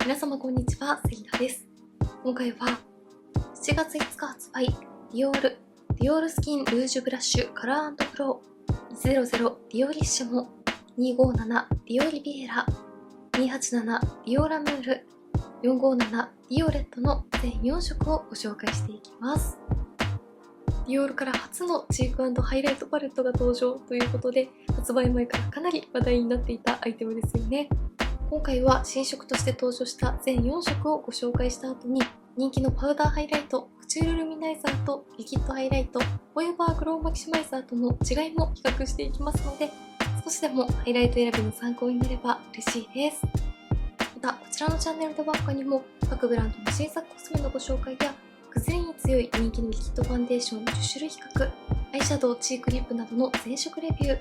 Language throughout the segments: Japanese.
皆様こんにちは、杉田です。今回は7月5日発売、ディオールスキンルージュブラッシュカラー&グロー100ディオリッシモ257ディオリビエラ287ディオラムール457ディオレットの全4色をご紹介していきます。ディオールから初のチーク&ハイライトパレットが登場ということで、発売前からかなり話題になっていたアイテムですよね。今回は新色として登場した全4色をご紹介した後に、人気のパウダーハイライト、クチュールルミナイザーとリキッドハイライト、フォーエバーグローマキシマイザーとの違いも比較していきますので、少しでもハイライト選びの参考になれば嬉しいです。また、こちらのチャンネルでは他にも各ブランドの新作コスメのご紹介や、崩れに強い人気のリキッドファンデーション10種類比較、アイシャドウ、チークリップなどの全色レビュー、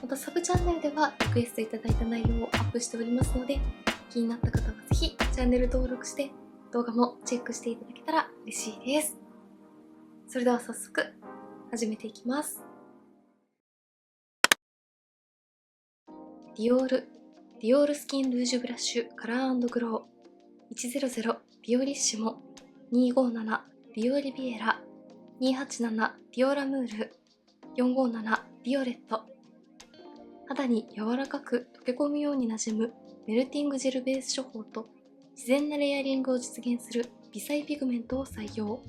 またサブチャンネルではリクエストいただいた内容をアップしておりますので、気になった方はぜひチャンネル登録して動画もチェックしていただけたら嬉しいです。それでは早速始めていきます。ディオールスキンルージュブラッシュカラー&グロー100ディオリッシモ257ディオリビエラ287ディオラムール457ディオレット。肌に柔らかく溶け込むようになじむメルティングジェルベース処方と自然なレイヤリングを実現する微細ピグメントを採用。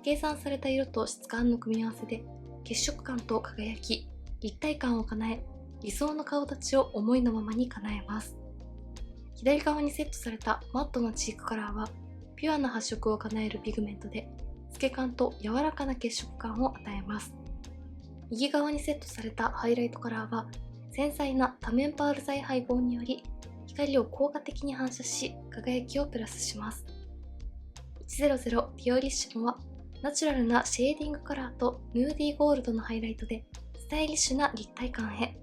計算された色と質感の組み合わせで血色感と輝き、立体感を叶え、理想の顔立ちを思いのままに叶えます。左側にセットされたマットなチークカラーはピュアな発色を叶えるピグメントで透け感と柔らかな血色感を与えます。右側にセットされたハイライトカラーは繊細な多面パール剤配合により光を効果的に反射し輝きをプラスします。100ディオリッシモはナチュラルなシェーディングカラーとヌーディーゴールドのハイライトでスタイリッシュな立体感へ。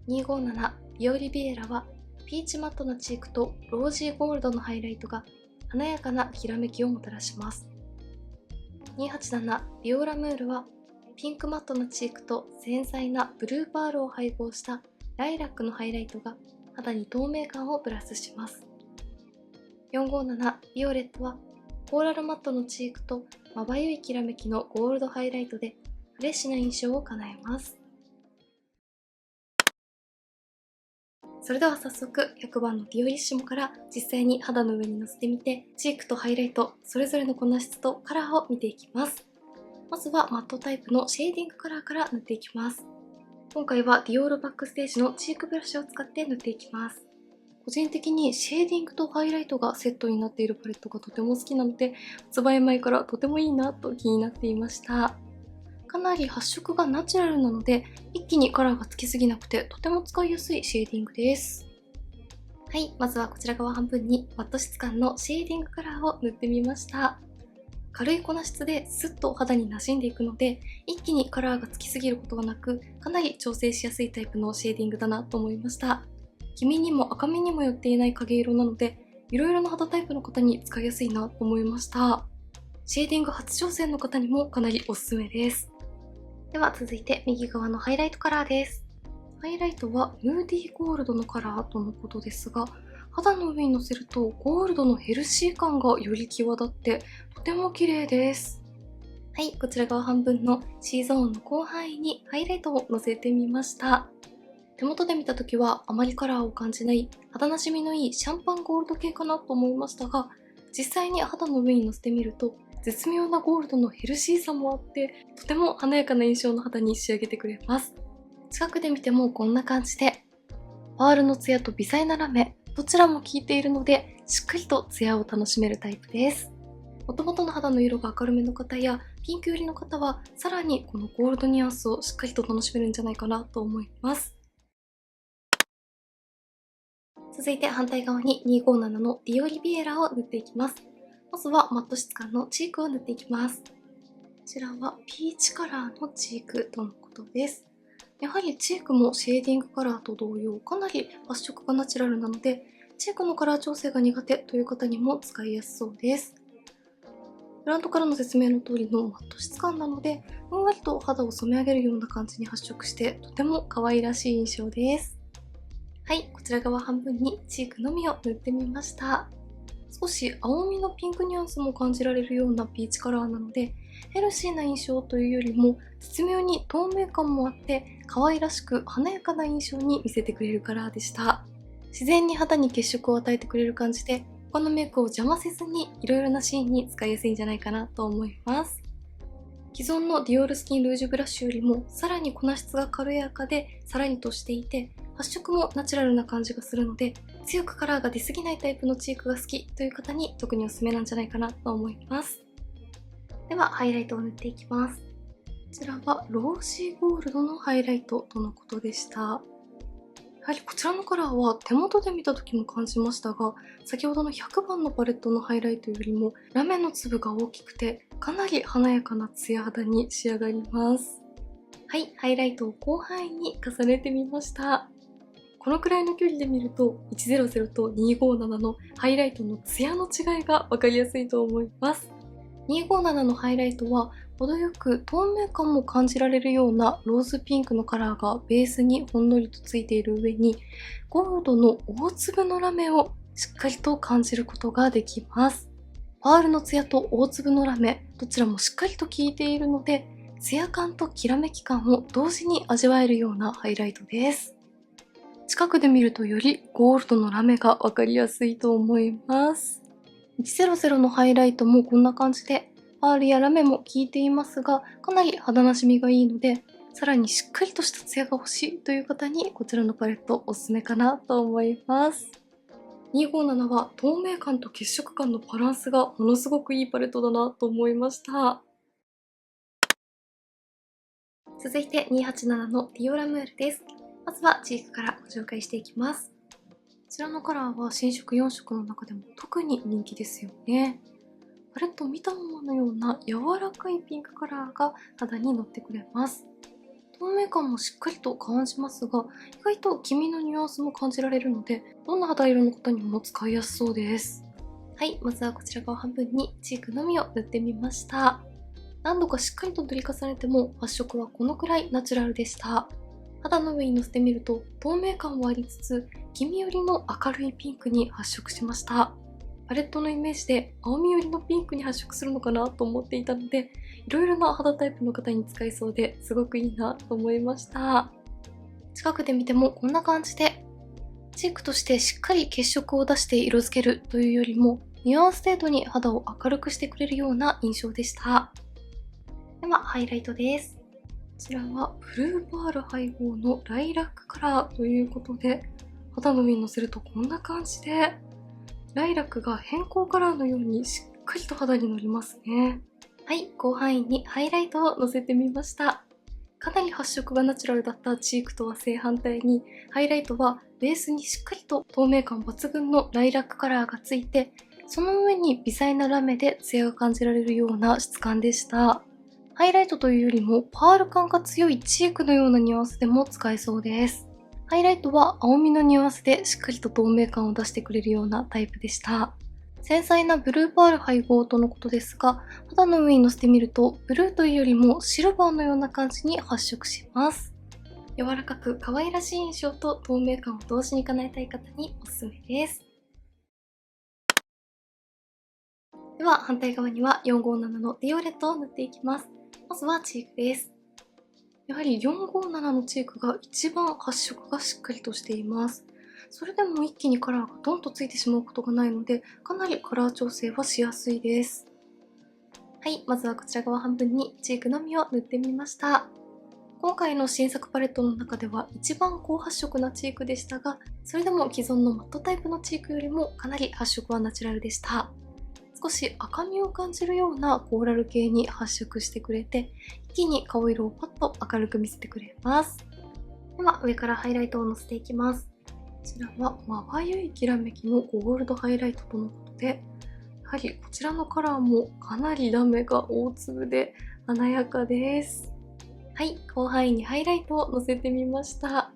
257ディオリビエラはピーチマットなチークとロージーゴールドのハイライトが華やかなきらめきをもたらします。287ディオラムールはピンクマットなチークと繊細なブルーパールを配合したライラックのハイライトが肌に透明感をプラスします。457ディオレットはコーラルマットのチークとまばゆいきらめきのゴールドハイライトでフレッシュな印象を叶えます。それでは早速100番のディオリッシモから実際に肌の上にのせてみて、チークとハイライトそれぞれの粉質とカラーを見ていきます。まずはマットタイプのシェーディングカラーから塗っていきます。今回はディオールバックステージのチークブラシを使って塗っていきます。個人的にシェーディングとハイライトがセットになっているパレットがとても好きなので、発売前からとてもいいなと気になっていました。かなり発色がナチュラルなので、一気にカラーがつきすぎなくてとても使いやすいシェーディングです。はい、まずはこちら側半分にマット質感のシェーディングカラーを塗ってみました。軽い粉質でスッと肌に馴染んでいくので、一気にカラーがつきすぎることがなく、かなり調整しやすいタイプのシェーディングだなと思いました。黄みにも赤みにも寄っていない影色なので、いろいろな肌タイプの方に使いやすいなと思いました。シェーディング初挑戦の方にもかなりおすすめです。では続いて右側のハイライトカラーです。ハイライトはヌーディーゴールドのカラーとのことですが、肌の上にのせるとゴールドのヘルシー感がより際立ってとても綺麗です。はい、こちら側半分の C ゾーンの広範囲にハイライトをのせてみました。手元で見た時はあまりカラーを感じない肌なじみのいいシャンパンゴールド系かなと思いましたが、実際に肌の上にのせてみると絶妙なゴールドのヘルシーさもあってとても華やかな印象の肌に仕上げてくれます。近くで見てもこんな感じでパールのツヤと微細なラメどちらも効いているのでしっかりとツヤを楽しめるタイプです。元々の肌の色が明るめの方やピンク寄りの方はさらにこのゴールドニュアンスをしっかりと楽しめるんじゃないかなと思います。続いて反対側に257のディオリビエラを塗っていきます。まずはマット質感のチークを塗っていきます。こちらはピーチカラーのチークとのことです。やはりチークもシェーディングカラーと同様かなり発色がナチュラルなので、チークのカラー調整が苦手という方にも使いやすそうです。ブランドからの説明の通りのマット質感なので、ふんわりと肌を染め上げるような感じに発色してとても可愛らしい印象です。はい、こちら側半分にチークのみを塗ってみました。少し青みのピンクニュアンスも感じられるようなピーチカラーなので、ヘルシーな印象というよりも絶妙に透明感もあって可愛らしく華やかな印象に見せてくれるカラーでした。自然に肌に血色を与えてくれる感じで、他のメイクを邪魔せずにいろいろなシーンに使いやすいんじゃないかなと思います。既存のディオールスキンルージュブラシよりもさらに粉質が軽やかでさらりとしていて、発色もナチュラルな感じがするので、強くカラーが出すぎないタイプのチークが好きという方に特におすすめなんじゃないかなと思います。ではハイライトを塗っていきます。こちらはロージーゴールドのハイライトとのことでした。やはりこちらのカラーは手元で見た時も感じましたが、先ほどの100番のパレットのハイライトよりもラメの粒が大きくてかなり華やかなツヤ肌に仕上がります。はい、ハイライトを広範囲に重ねてみました。このくらいの距離で見ると100と257のハイライトのツヤの違いが分かりやすいと思います。257のハイライトは程よく透明感も感じられるようなローズピンクのカラーがベースにほんのりとついている上に、ゴールドの大粒のラメをしっかりと感じることができます。パールのツヤと大粒のラメ、どちらもしっかりと効いているので、ツヤ感ときらめき感を同時に味わえるようなハイライトです。近くで見るとよりゴールドのラメがわかりやすいと思います。100のハイライトもこんな感じで、パールやラメも効いていますが、かなり肌なじみがいいので、さらにしっかりとしたツヤが欲しいという方にこちらのパレットおすすめかなと思います。257は透明感と血色感のバランスがものすごくいいパレットだなと思いました。続いて287のディオラムールです。まずはチークからご紹介していきます。こちらのカラーは新色4色の中でも特に人気ですよね。パレットを見たままのような柔らかいピンクカラーが肌に乗ってくれます。透明感もしっかりと感じますが、意外と黄身のニュアンスも感じられるので、どんな肌色の方にも使いやすそうです。はい、まずはこちら側半分にチークのみを塗ってみました。何度かしっかりと塗り重ねても発色はこのくらいナチュラルでした。肌の上にのせてみると透明感はありつつ、黄身寄りの明るいピンクに発色しました。パレットのイメージで青み寄りのピンクに発色するのかなと思っていたので、いろいろな肌タイプの方に使えそうですごくいいなと思いました。近くで見てもこんな感じで、チークとしてしっかり血色を出して色付けるというよりも、ニュアンス程度に肌を明るくしてくれるような印象でした。ではハイライトです。こちらはブルーパール配合のライラックカラーということで、肌の上にのせるとこんな感じで、ライラックが偏光カラーのようにしっかりと肌にのりますね。はい、広範囲にハイライトをのせてみました。かなり発色がナチュラルだったチークとは正反対に、ハイライトはベースにしっかりと透明感抜群のライラックカラーがついて、その上に微細なラメでツヤが感じられるような質感でした。ハイライトというよりもパール感が強いチークのようなニュアンスでも使えそうです。ハイライトは青みのニュアンスでしっかりと透明感を出してくれるようなタイプでした。繊細なブルーパール配合とのことですが、肌の上にのせてみるとブルーというよりもシルバーのような感じに発色します。柔らかく可愛らしい印象と透明感を同時に叶えたい方におすすめです。では反対側には457のディオレットを塗っていきます。まずはチークです。やはり457のチークが一番発色がしっかりとしています。それでも一気にカラーがドンとついてしまうことがないので、かなりカラー調整はしやすいです。はい、まずはこちら側半分にチークのみを塗ってみました。今回の新作パレットの中では一番高発色なチークでしたが、それでも既存のマットタイプのチークよりもかなり発色はナチュラルでした。少し赤みを感じるようなコーラル系に発色してくれて、一気に顔色をパッと明るく見せてくれます。では上からハイライトをのせていきます。こちらはまばゆいきらめきのゴールドハイライトとのことで、やはりこちらのカラーもかなりラメが大粒で華やかです。はい、広範囲にハイライトをのせてみました。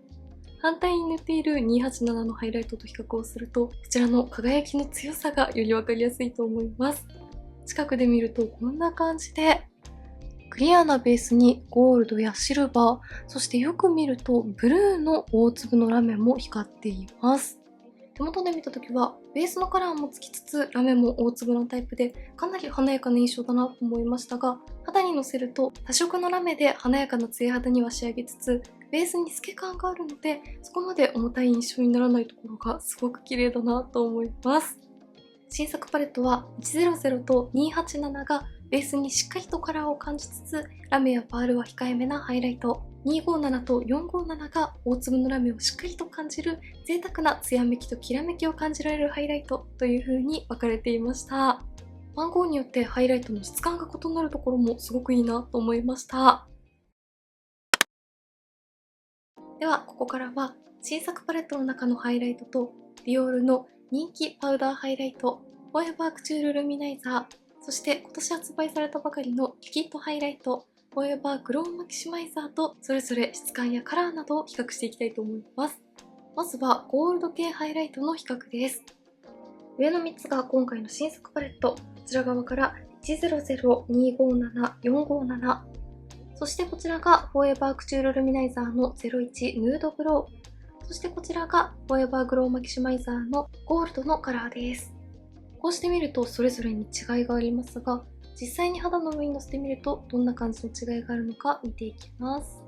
反対に塗っている287のハイライトと比較をすると、こちらの輝きの強さがより分かりやすいと思います。近くで見るとこんな感じで、クリアなベースにゴールドやシルバー、そしてよく見るとブルーの大粒のラメも光っています。手元で見た時はベースのカラーもつきつつラメも大粒のタイプでかなり華やかな印象だなと思いましたが、肌にのせると多色のラメで華やかなツヤ肌には仕上げつつ、ベースに透け感があるのでそこまで重たい印象にならないところがすごく綺麗だなと思います。新作パレットは100と287がベースにしっかりとカラーを感じつつ、ラメやパールは控えめなハイライト、257と457が大粒のラメをしっかりと感じる贅沢なツヤめきときらめきを感じられるハイライトという風に分かれていました。番号によってハイライトの質感が異なるところもすごくいいなと思いました。ではここからは新作パレットの中のハイライトとディオールの人気パウダーハイライト、フォーエバークチュールルミナイザー、そして今年発売されたばかりのリキッドハイライト、フォーエバーグローマキシマイザーとそれぞれ質感やカラーなどを比較していきたいと思います。まずはゴールド系ハイライトの比較です。上の3つが今回の新作パレット、こちら側から100、257、457、そしてこちらがフォーエバークチュールルミナイザーの01ヌードグロー、そしてこちらがフォーエバーグローマキシマイザーのゴールドのカラーです。こうして見るとそれぞれに違いがありますが、実際に肌の上にのせてみるとどんな感じの違いがあるのか見ていきます。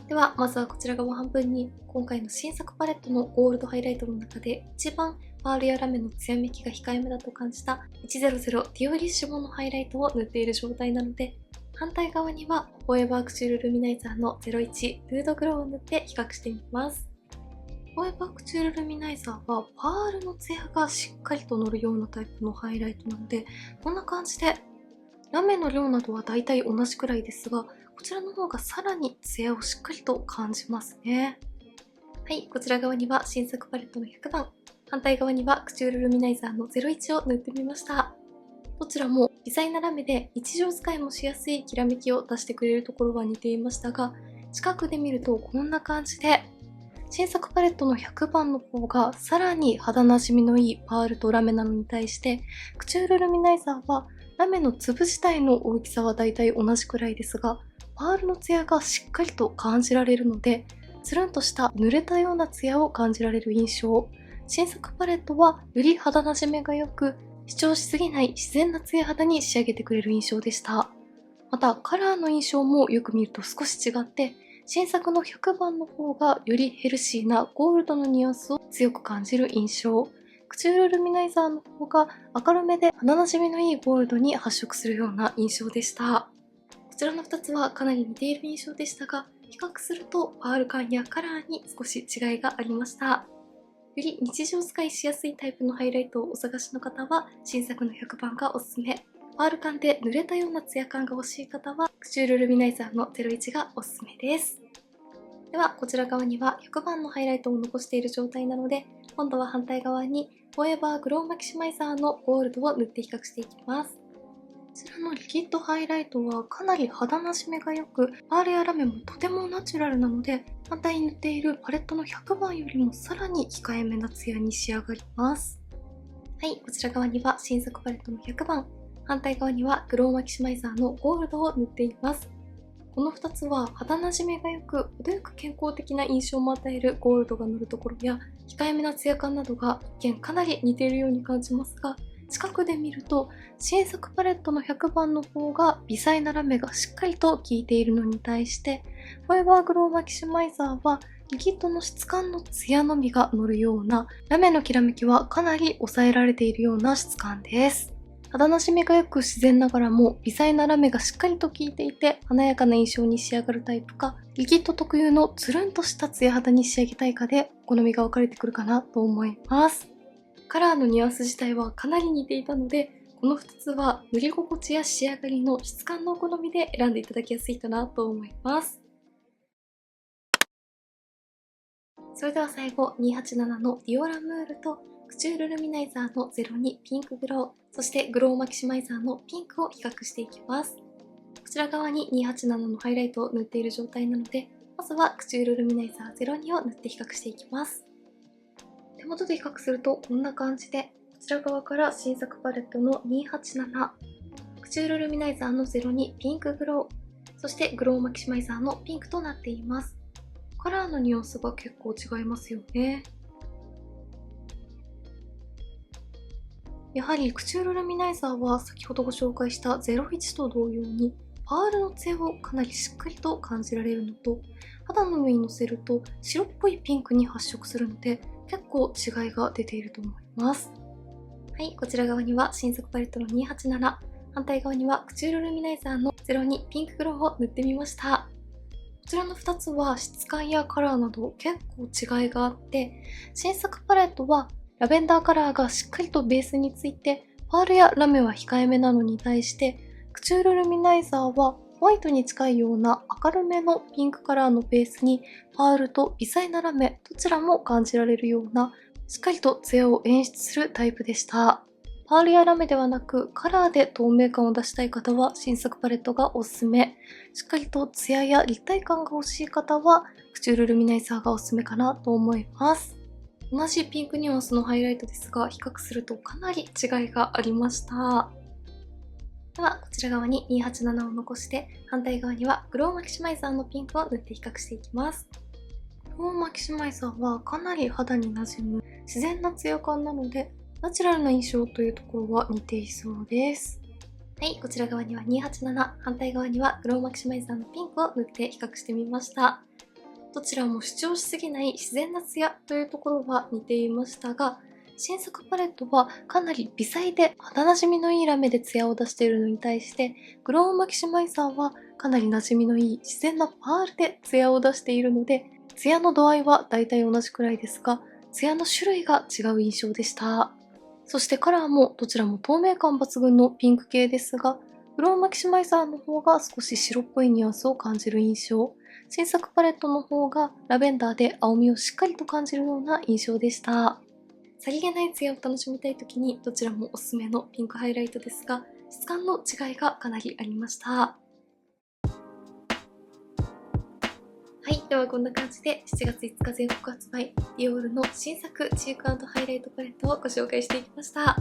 ではまずはこちら側半分に今回の新作パレットのゴールドハイライトの中で一番パールやラメの艶めきが控えめだと感じた100ディオリッシモのハイライトを塗っている状態なので、反対側にはフォーエバークチュールルミナイザーの01ヌードグローを塗って比較してみます。フォーエバークチュールルミナイザーはパールのツヤがしっかりと乗るようなタイプのハイライトなので、こんな感じでラメの量などはだいたい同じくらいですが、こちらの方がさらにツヤをしっかりと感じますね。はい、こちら側には新作パレットの100番、反対側にはクチュールルミナイザーの01を塗ってみました。どちらも微細なラメで日常使いもしやすいきらめきを出してくれるところは似ていましたが、近くで見るとこんな感じで、新作パレットの100番の方がさらに肌なじみのいいパールとラメなのに対して、クチュールルミナイザーはラメの粒自体の大きさはだいたい同じくらいですが、パールのツヤがしっかりと感じられるので、つるんとした濡れたようなツヤを感じられる印象。新作パレットはより肌なじみが良く、主張しすぎない自然なツヤ肌に仕上げてくれる印象でした。またカラーの印象もよく見ると少し違って、新作の100番の方がよりヘルシーなゴールドのニュアンスを強く感じる印象。クチュールルミナイザーの方が明るめで肌なじみのいいゴールドに発色するような印象でした。こちらの2つはかなり似ている印象でしたが、比較するとパール感やカラーに少し違いがありました。より日常使いしやすいタイプのハイライトをお探しの方は新作の100番がおすすめ。パール感で濡れたようなツヤ感が欲しい方はクチュールルミナイザーの01がおすすめです。ではこちら側には100番のハイライトを残している状態なので、今度は反対側にフォーエバーグローマキシマイザーのゴールドを塗って比較していきます。こちらのリキッドハイライトはかなり肌なじみが良く、パールやラメもとてもナチュラルなので、反対に塗っているパレットの100番よりもさらに控えめなツヤに仕上がります。はい、こちら側には新作パレットの100番、反対側にはグローマキシマイザーのゴールドを塗っています。この2つは肌なじみが良く、程よく健康的な印象も与えるゴールドが塗るところや、控えめなツヤ感などが一見かなり似ているように感じますが、近くで見ると新作パレットの100番の方が微細なラメがしっかりと効いているのに対して、フォーエバーグローマキシマイザーはリキッドの質感のツヤのみが乗るような、ラメのきらめきはかなり抑えられているような質感です。肌なじみがよく自然ながらも微細なラメがしっかりと効いていて華やかな印象に仕上がるタイプか、リキッド特有のつるんとしたツヤ肌に仕上げたいかでお好みが分かれてくるかなと思います。カラーのニュアンス自体はかなり似ていたので、この2つは塗り心地や仕上がりの質感のお好みで選んでいただきやすいかなと思います。それでは最後、287のディオラムールとクチュールルミナイザーの02ピンクグロー、そしてグローマキシマイザーのピンクを比較していきます。こちら側に287のハイライトを塗っている状態なので、まずはクチュールルミナイザー02を塗って比較していきます。手元で比較するとこんな感じで、こちら側から新作パレットの287、クチュールルミナイザーの02ピンクグロー、そしてグローマキシマイザーのピンクとなっています。カラーのニュアンスが結構違いますよね。やはりクチュールルミナイザーは先ほどご紹介した01と同様にパールの艶をかなりしっかりと感じられるのと、肌の上にのせると白っぽいピンクに発色するので結構違いが出ていると思います。はい、こちら側には新作パレットの287、反対側にはクチュールルミナイザーの02ピンクグローを塗ってみました。こちらの2つは質感やカラーなど結構違いがあって、新作パレットはラベンダーカラーがしっかりとベースについて、パールやラメは控えめなのに対して、クチュールルミナイザーはホワイトに近いような明るめのピンクカラーのベースにパールと微細なラメどちらも感じられるようなしっかりと艶を演出するタイプでした。パールやラメではなくカラーで透明感を出したい方は新作パレットがおすすめ。しっかりと艶や立体感が欲しい方はクチュールルミナイザーがおすすめかなと思います。同じピンクニュアンスのハイライトですが比較するとかなり違いがありました。ではこちら側に287を残して反対側にはグローマキシマイザーのピンクを塗って比較していきます。グローマキシマイザーはかなり肌に馴染む自然なツヤ感なのでナチュラルな印象というところは似ていそうです。はい、こちら側には287、反対側にはグローマキシマイザーのピンクを塗って比較してみました。どちらも主張しすぎない自然なツヤというところは似ていましたが、新作パレットはかなり微細で肌なじみのいいラメでツヤを出しているのに対して、グローマキシマイザーはかなりなじみのいい自然なパールでツヤを出しているので、ツヤの度合いはだいたい同じくらいですが、ツヤの種類が違う印象でした。そしてカラーもどちらも透明感抜群のピンク系ですが、グローマキシマイザーの方が少し白っぽいニュアンスを感じる印象、新作パレットの方がラベンダーで青みをしっかりと感じるような印象でした。さりげないツヤを楽しみたいときにどちらもおすすめのピンクハイライトですが、質感の違いがかなりありました。はい、ではこんな感じで7月5日全国発売、ディオールの新作チーク&ハイライトパレットをご紹介していきました。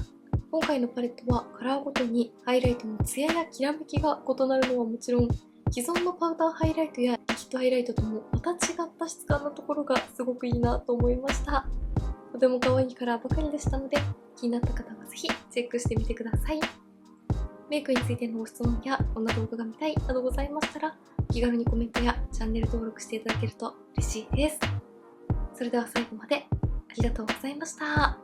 今回のパレットはカラーごとにハイライトのツヤやきらめきが異なるのはもちろん、既存のパウダーハイライトやリキッドハイライトともまた違った質感のところがすごくいいなと思いました。とても可愛いカラーばかりでしたので、気になった方はぜひチェックしてみてください。メイクについてのご質問やこんな動画が見たいなどございましたら、お気軽にコメントやチャンネル登録していただけると嬉しいです。それでは最後までありがとうございました。